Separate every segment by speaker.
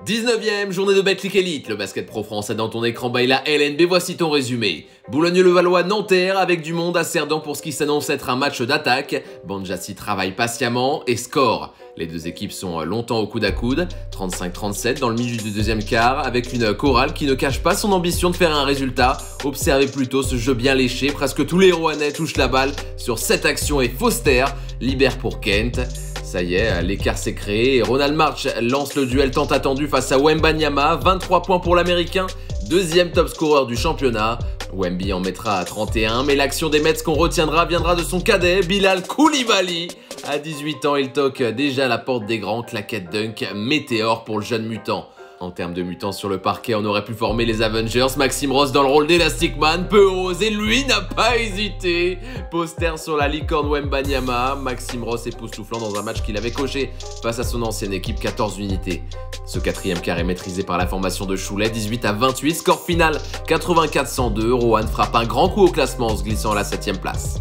Speaker 1: 19e journée de Betclic Elite, le basket pro français dans ton écran by la LNB, voici ton résumé. Boulogne-le-Valois-Nanterre avec du monde à Cerdan pour ce qui s'annonce être un match d'attaque. Banjassi travaille patiemment et score. Les deux équipes sont longtemps au coude à coude, 35-37 dans le milieu du deuxième quart, avec une chorale qui ne cache pas son ambition de faire un résultat. Observez plutôt ce jeu bien léché, presque tous les Roannais touchent la balle sur cette action et Foster libère pour Kent. Ça y est, l'écart s'est créé et Ronald March lance le duel tant attendu face à Wembanyama. 23 points pour l'Américain, deuxième top scorer du championnat. Wemby en mettra à 31, mais l'action des Mets qu'on retiendra viendra de son cadet, Bilal Coulibaly. À 18 ans, il toque déjà la porte des grands, claquette dunk, météore pour le jeune mutant. En termes de mutants sur le parquet, on aurait pu former les Avengers. Maxime Ross dans le rôle d'Elastic Man, peu osé, lui n'a pas hésité. Poster sur la licorne Wembanyama, Maxime Ross époustouflant dans un match qu'il avait coché face à son ancienne équipe, 14 unités. Ce quatrième quart est maîtrisé par la formation de Cholet, 18-28, score final 84-102. Roanne frappe un grand coup au classement en se glissant à la 7ème place.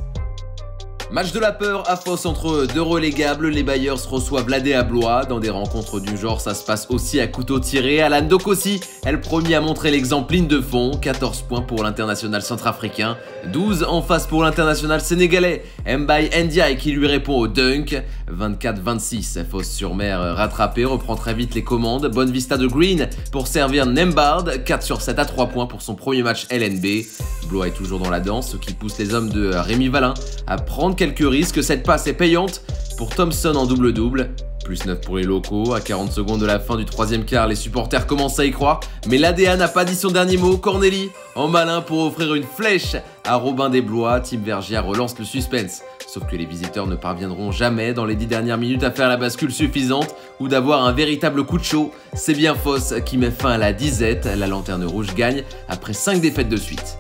Speaker 1: Match de la peur à Fos entre deux relégables, les Bayers reçoivent l'AD à Blois. Dans des rencontres du genre, ça se passe aussi à couteau tiré. Alan Dokossi est le premier à montrer l'exemple ligne de fond. 14 points pour l'international centrafricain, 12 en face pour l'international sénégalais. Mbaye Ndiaye qui lui répond au dunk. 24-26, Fos-sur-Mer rattrapé, reprend très vite les commandes. Bonne vista de Green pour servir Nembard. 4 sur 7 à 3 points pour son premier match LNB. Blois est toujours dans la danse, ce qui pousse les hommes de Rémi Valin à prendre quelques risques. Cette passe est payante pour Thompson en double-double. Plus 9 pour les locaux. À 40 secondes de la fin du troisième quart, les supporters commencent à y croire. Mais l'ADA n'a pas dit son dernier mot. Corneli en malin pour offrir une flèche à Robin des Blois. Tim Vergia relance le suspense. Sauf que les visiteurs ne parviendront jamais dans les 10 dernières minutes à faire la bascule suffisante ou d'avoir un véritable coup de chaud. C'est bien Fos qui met fin à la disette. La lanterne rouge gagne après 5 défaites de suite.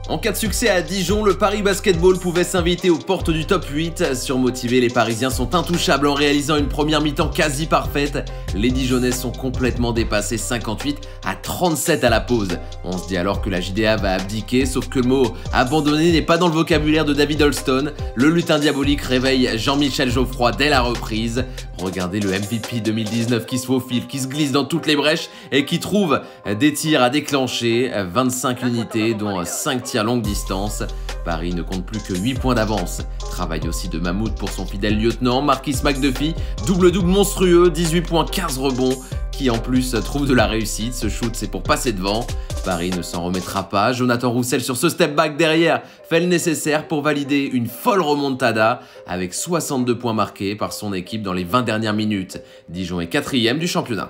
Speaker 1: En cas de succès à Dijon, le Paris Basketball pouvait s'inviter aux portes du top 8. Surmotivés, les Parisiens sont intouchables en réalisant une première mi-temps quasi parfaite. Les Dijonnais sont complètement dépassés, 58-37 à la pause. On se dit alors que la JDA va abdiquer, sauf que le mot « abandonner » n'est pas dans le vocabulaire de David Holston. Le lutin diabolique réveille Jean-Michel Geoffroy dès la reprise. Regardez le MVP 2019 qui se faufile, qui se glisse dans toutes les brèches et qui trouve des tirs à déclencher. 25 unités, dont 5 tirs longue distance. Paris ne compte plus que 8 points d'avance. Travail aussi de Mammouth pour son fidèle lieutenant. Marquis McDuffie, double-double monstrueux, 18 points, 15 rebonds, qui en plus trouve de la réussite. Ce shoot, c'est pour passer devant. Paris ne s'en remettra pas. Jonathan Roussel sur ce step back derrière fait le nécessaire pour valider une folle remontada avec 62 points marqués par son équipe dans les 20 dernières minutes. Dijon est 4e du championnat.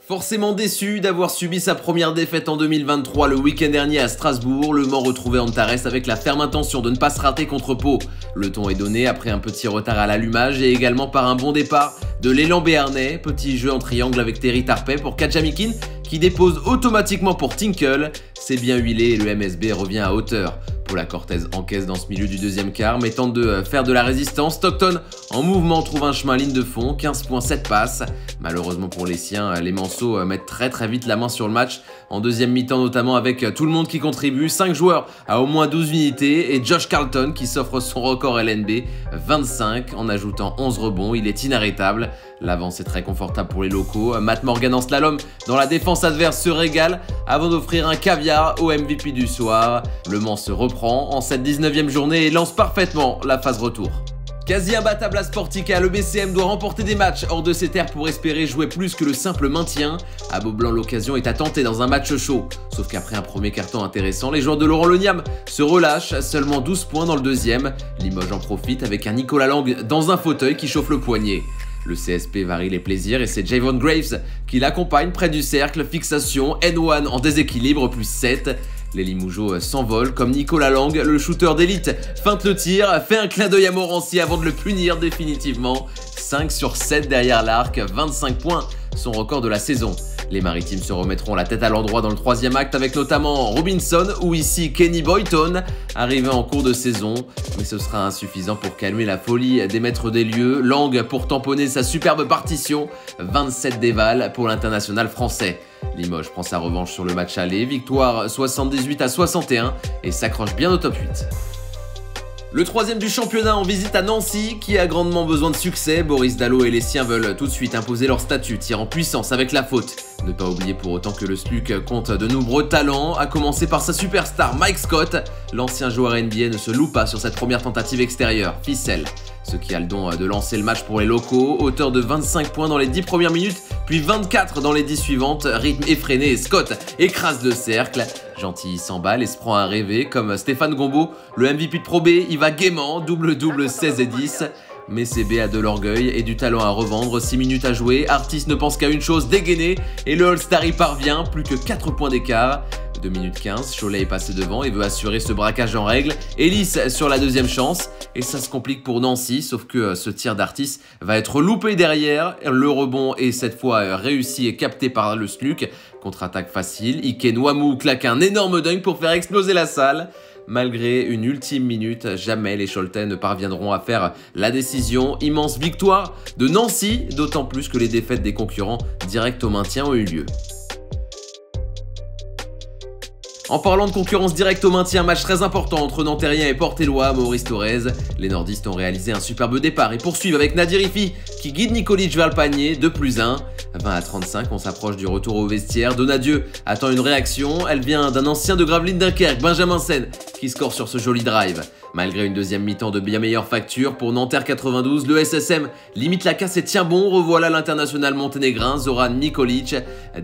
Speaker 1: Forcément déçu d'avoir subi sa première défaite en 2023 le week-end dernier à Strasbourg, le Mans retrouvait Antares avec la ferme intention de ne pas se rater contre Pau. Le ton est donné après un petit retard à l'allumage et également par un bon départ de l'élan béarnais. Petit jeu en triangle avec Terry Tarpey pour Kadjamikin qui dépose automatiquement pour Tinkle. C'est bien huilé et le MSB revient à hauteur. Paula Cortez encaisse dans ce milieu du deuxième quart, mais tente de faire de la résistance. Stockton en mouvement trouve un chemin ligne de fond, 15 points, 7 passes. Malheureusement pour les siens, les Manceaux mettent très vite la main sur le match. En deuxième mi-temps notamment avec tout le monde qui contribue, 5 joueurs à au moins 12 unités et Josh Carlton qui s'offre son record LNB, 25 en ajoutant 11 rebonds, il est inarrêtable. L'avance est très confortable pour les locaux. Matt Morgan en slalom dans la défense adverse se régale avant d'offrir un caviar au MVP du soir. Le Mans se reprend en cette 19e journée et lance parfaitement la phase retour. Quasi imbattable à Sportica, le BCM doit remporter des matchs hors de ses terres pour espérer jouer plus que le simple maintien. À Beaublanc, l'occasion est à tenter dans un match chaud. Sauf qu'après un premier carton intéressant, les joueurs de Laurent Leniam se relâchent, seulement 12 points dans le deuxième. Limoges en profite avec un Nicolas Lang dans un fauteuil qui chauffe le poignet. Le CSP varie les plaisirs et c'est Javon Graves qui l'accompagne près du cercle, fixation, N1 en déséquilibre, plus 7. Les Limougeaux s'envolent comme Nicolas Lang, le shooter d'élite, feinte le tir, fait un clin d'œil à Morancy avant de le punir définitivement. 5 sur 7 derrière l'arc, 25 points, son record de la saison. Les Maritimes se remettront la tête à l'endroit dans le troisième acte avec notamment Robinson ou ici Kenny Boyton, arrivé en cours de saison. Mais ce sera insuffisant pour calmer la folie des maîtres des lieux. Lang pour tamponner sa superbe partition, 27 dévals pour l'international français. Limoges prend sa revanche sur le match aller, victoire 78-61 et s'accroche bien au top 8. Le troisième du championnat en visite à Nancy, qui a grandement besoin de succès. Boris Dalot et les siens veulent tout de suite imposer leur statut, tirant puissance avec la faute. Ne pas oublier pour autant que le SLUC compte de nombreux talents, à commencer par sa superstar Mike Scott. L'ancien joueur NBA ne se loue pas sur cette première tentative extérieure, ficelle. Ce qui a le don de lancer le match pour les locaux, auteur de 25 points dans les 10 premières minutes, puis 24 dans les 10 suivantes, rythme effréné et Scott écrase le cercle. Gentil s'emballe et se prend à rêver, comme Stéphane Gombeau, le MVP de Pro B, il va gaiement, double-double 16 et 10. Mais CB a de l'orgueil et du talent à revendre, 6 minutes à jouer, Artis ne pense qu'à une chose, dégainer, et le All-Star y parvient, plus que 4 points d'écart. 2 minutes 15, Cholet est passé devant et veut assurer ce braquage en règle. Ellis sur la deuxième chance, et ça se complique pour Nancy, sauf que ce tir d'Artis va être loupé derrière. Le rebond est cette fois réussi et capté par le SLUC. Contre-attaque facile, Ike Nwamou claque un énorme dunk pour faire exploser la salle. Malgré une ultime minute, jamais les Choletais ne parviendront à faire la décision. Immense victoire de Nancy, d'autant plus que les défaites des concurrents directs au maintien ont eu lieu. En parlant de concurrence directe au maintien, match très important entre Nantériens et Portellois, Maurice Thorez. Les nordistes ont réalisé un superbe départ et poursuivent avec Nadir Ifi qui guide Nikolic vers le panier, 2+1. 20 à 35, on s'approche du retour au vestiaire. Donadieu attend une réaction, elle vient d'un ancien de Gravelines Dunkerque, Benjamin Sen, qui score sur ce joli drive. Malgré une deuxième mi-temps de bien meilleure facture, pour Nanterre 92, le SSM limite la casse et tient bon. Revoilà l'international monténégrin Zoran Nikolic,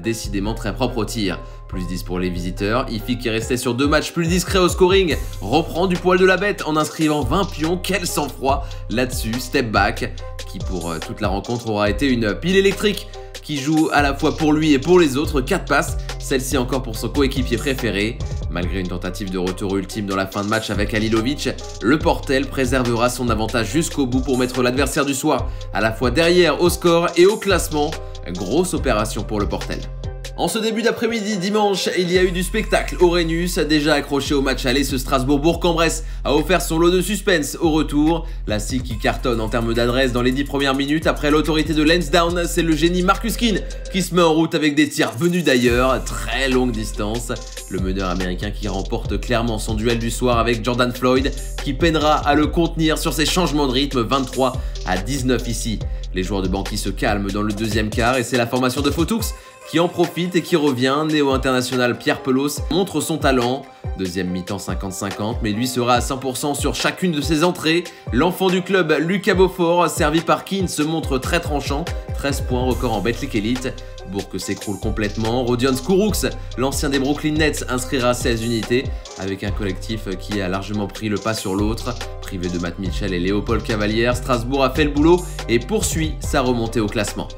Speaker 1: décidément très propre au tir. Plus 10 pour les visiteurs, Ifi qui restait sur 2 matchs plus discrets au scoring, reprend du poil de la bête en inscrivant 20 pions, quel sang-froid là-dessus, step back, qui pour toute la rencontre aura été une pile électrique, qui joue à la fois pour lui et pour les autres, 4 passes, celle-ci encore pour son coéquipier préféré. Malgré une tentative de retour ultime dans la fin de match avec Alilovic, le Portel préservera son avantage jusqu'au bout pour mettre l'adversaire du soir à la fois derrière au score et au classement. Grosse opération pour le Portel. En ce début d'après-midi dimanche, il y a eu du spectacle. Aurenius, déjà accroché au match aller, ce Strasbourg-Bourg-en-Bresse a offert son lot de suspense au retour. La SIC qui cartonne en termes d'adresse dans les 10 premières minutes. Après l'autorité de Lansdowne, c'est le génie Marcus Keane qui se met en route avec des tirs venus d'ailleurs, très longue distance. Le meneur américain qui remporte clairement son duel du soir avec Jordan Floyd, qui peinera à le contenir sur ses changements de rythme, 23 à 19 ici. Les joueurs de Banqui se calment dans le deuxième quart et c'est la formation de Fotoux qui en profite et qui revient. Néo-international Pierre Pelos montre son talent. Deuxième mi-temps 50-50, mais lui sera à 100% sur chacune de ses entrées. L'enfant du club, Lucas Beaufort, servi par Keane, se montre très tranchant. 13 points, record en Betclic Elite. Bourg s'écroule complètement. Rodion Skuruks, l'ancien des Brooklyn Nets, inscrira 16 unités, avec un collectif qui a largement pris le pas sur l'autre. Privé de Matt Mitchell et Léopold Cavalière, Strasbourg a fait le boulot et poursuit sa remontée au classement.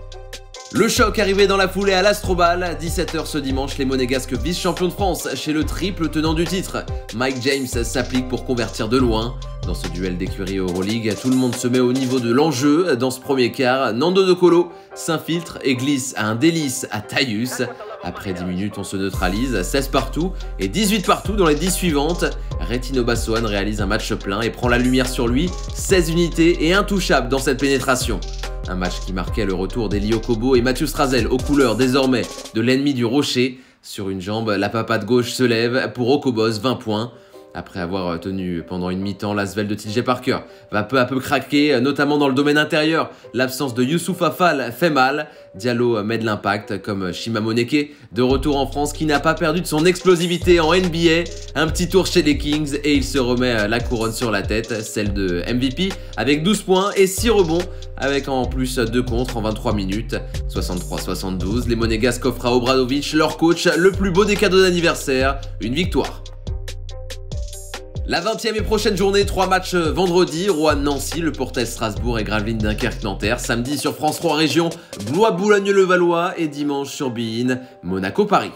Speaker 1: Le choc arrivé dans la foulée à l'Astrobal, 17 h ce dimanche, les Monégasques vice-champions de France chez le triple tenant du titre. Mike James s'applique pour convertir de loin. Dans ce duel d'écurie Euroleague, tout le monde se met au niveau de l'enjeu. Dans ce premier quart, Nando De Colo s'infiltre et glisse à un délice à Taius. Après 10 minutes, on se neutralise, 16 partout et 18 partout dans les 10 suivantes. Retino Bassoane réalise un match plein et prend la lumière sur lui, 16 unités et intouchable dans cette pénétration. Un match qui marquait le retour d'Elio Kobo et Mathieu Strazel aux couleurs désormais de l'ennemi du rocher. Sur une jambe, la papade gauche se lève pour Okobos, 20 points. Après avoir tenu pendant une mi-temps l'Asvel de TJ Parker va peu à peu craquer, notamment dans le domaine intérieur. L'absence de Youssouf Afal fait mal. Diallo met de l'impact comme Shima Moneke, de retour en France, qui n'a pas perdu de son explosivité en NBA. Un petit tour chez les Kings et il se remet la couronne sur la tête, celle de MVP, avec 12 points et 6 rebonds, avec en plus 2 contres en 23 minutes. 63-72, les Monégasques offrent à Obradovic, leur coach, le plus beau des cadeaux d'anniversaire, une victoire. La 20e et prochaine journée, 3 matchs vendredi, Roanne-Nancy, le Portel Strasbourg et Gravelines Dunkerque-Nanterre. Samedi sur France 3 Région, Blois-Boulogne-le-Valois et dimanche sur beIN, Monaco-Paris.